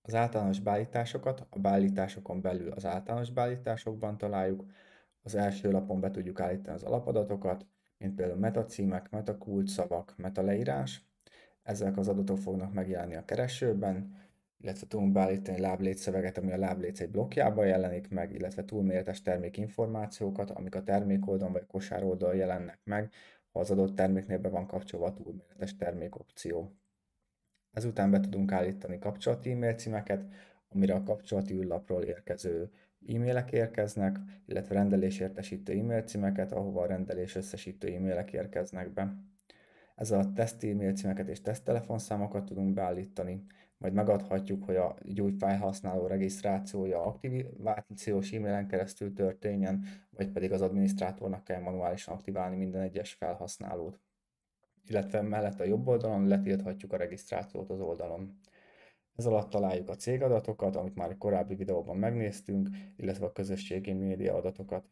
Az általános beállításokat a beállításokon belül az általános beállításokban találjuk. Az első lapon be tudjuk állítani az alapadatokat, mint például metacímek, metakulcsszavak, metaleírás. Ezek az adatok fognak megjelenni a keresőben, illetve tudunk beállítani láblécszöveget, ami a lábléc egy blokkjában jelenik meg, illetve túlméretes termékinformációkat, amik a termékoldalon vagy kosároldalon jelennek meg, ha az adott terméknél be van kapcsolva a túlméretes termékopció. Ezután be tudunk állítani kapcsolati e-mail címeket, amire a kapcsolati űrlapról érkező e-mailek érkeznek, illetve rendelésértesítő e-mail címeket, ahova a rendelés összesítő e-mailek érkeznek be. Ezzel a teszt e-mail címeket és teszttelefonszámokat tudunk beállítani, majd megadhatjuk, hogy egy új felhasználó regisztrációja aktivációs e-mailen keresztül történjen, vagy pedig az adminisztrátornak kell manuálisan aktiválni minden egyes felhasználót, illetve mellett a jobb oldalon letilthatjuk a regisztrációt az oldalon. Ez alatt találjuk a cégadatokat, amit már egy korábbi videóban megnéztünk, illetve a közösségi média adatokat.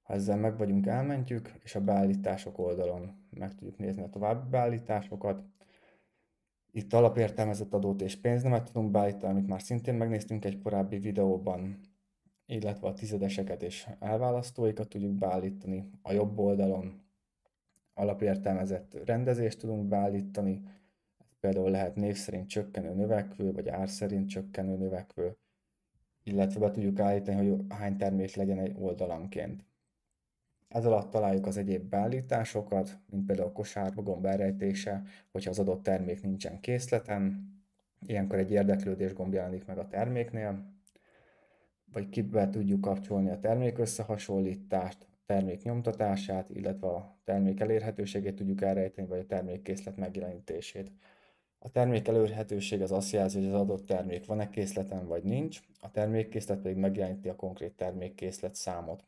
Ha ezzel meg vagyunk, elmentjük, és a beállítások oldalon meg tudjuk nézni a további beállításokat. Itt alapértelmezett adót és pénznemet tudunk beállítani, amit már szintén megnéztünk egy korábbi videóban, illetve a tizedeseket és elválasztóikat tudjuk beállítani. A jobb oldalon alapértelmezett rendezést tudunk beállítani, például lehet név szerint csökkenő, növekvő, vagy ár szerint csökkenő, növekvő, illetve be tudjuk állítani, hogy hány termék legyen egy oldalanként. Ez alatt találjuk az egyéb beállításokat, mint például a kosárba gomb elrejtése, hogyha az adott termék nincsen készleten, ilyenkor egy érdeklődés gomb jelenik meg a terméknél, vagy be tudjuk kapcsolni a termék összehasonlítást, a termék nyomtatását, illetve a termék elérhetőségét tudjuk elrejteni, vagy a termékkészlet megjelenítését. A termék elérhetőség az azt jelzi, hogy az adott termék van-e készleten vagy nincs, a termékkészlet pedig megjeleníti a konkrét termékkészlet számot.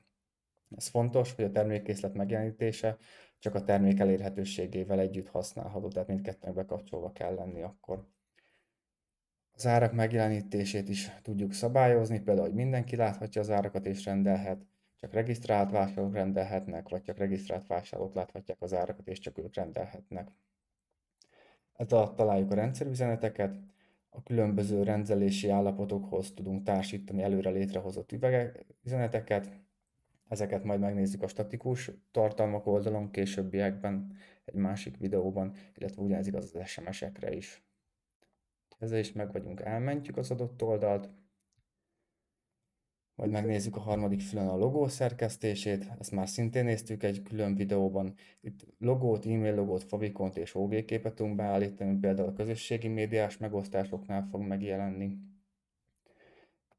Ez fontos, hogy a termékkészlet megjelenítése csak a termék elérhetőségével együtt használható, tehát mindkettőnek bekapcsolva kell lenni akkor. Az árak megjelenítését is tudjuk szabályozni, például, hogy mindenki láthatja az árakat és rendelhet, csak regisztrált vásárlók rendelhetnek, vagy csak regisztrált vásárlók láthatják az árakat és csak ők rendelhetnek. Ez alatt találjuk a rendszerüzeneteket, a különböző rendelési állapotokhoz tudunk társítani előre létrehozott üzeneteket, ezeket majd megnézzük a statikus tartalmak oldalon későbbiekben, egy másik videóban, illetve ugyanez igaz az SMS-ekre is. Ezzel is meg vagyunk, elmentjük az adott oldalt, majd megnézzük a harmadik fülön a logó szerkesztését, ezt már szintén néztük egy külön videóban. Itt logót, e-mail logót, favicont és OG képet tudunk beállítani, például a közösségi médiás megosztásoknál fog megjelenni.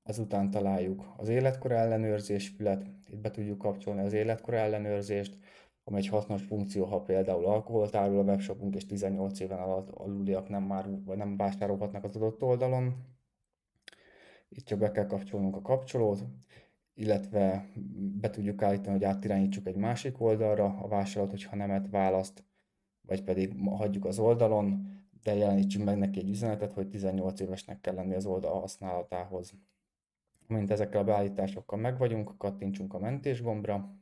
Ezután találjuk az életkor ellenőrzés fület, itt be tudjuk kapcsolni az életkor ellenőrzést, ami egy hasznos funkció, ha például alkoholt árul a webshopunk, és 18 éven aluliak nem vásárolhatnak az adott oldalon. Itt csak be kell kapcsolnunk a kapcsolót, illetve be tudjuk állítani, hogy átirányítsuk egy másik oldalra a vásárlót, hogyha nemet választ, vagy pedig hagyjuk az oldalon, de jelenítsünk meg neki egy üzenetet, hogy 18 évesnek kell lenni az oldal használatához. Amint ezekkel a beállításokkal meg vagyunk, kattintsunk a mentés gombra,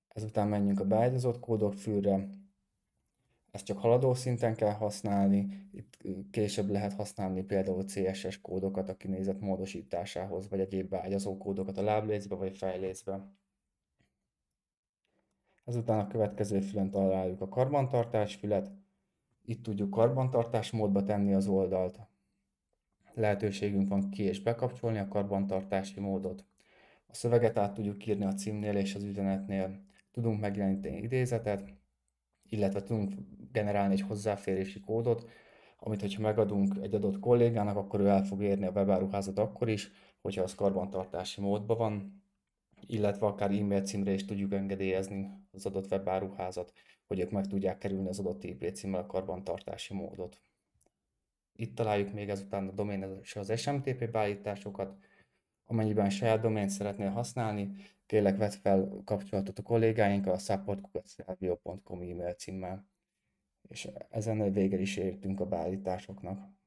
ezután menjünk a beágyazott kódok fülre, ezt csak haladó szinten kell használni, itt később lehet használni például CSS kódokat a kinézet módosításához, vagy egyéb beágyazó kódokat a láblécbe vagy fejlécbe. Ezután a következő fülen találjuk a karbantartás fület, itt tudjuk karbantartás módba tenni az oldalt. Lehetőségünk van ki- és bekapcsolni a karbantartási módot. A szöveget át tudjuk írni a címnél és az üzenetnél. Tudunk megjeleníteni idézetet, illetve tudunk generálni egy hozzáférési kódot, amit hogyha megadunk egy adott kollégának, akkor ő el fog érni a webáruházat akkor is, hogyha az karbantartási módban van, illetve akár e-mail címre is tudjuk engedélyezni az adott webáruházat, hogy ők meg tudják kerülni az adott IP címmel a karbantartási módot. Itt találjuk még ezután a domén és az SMTP beállításokat. Amennyiben saját domént szeretnél használni, kérlek vedd fel kapcsolatot a kollégáinkkal a support@selvio.com e-mail címmel. És ezen végre is értünk a beállításoknak.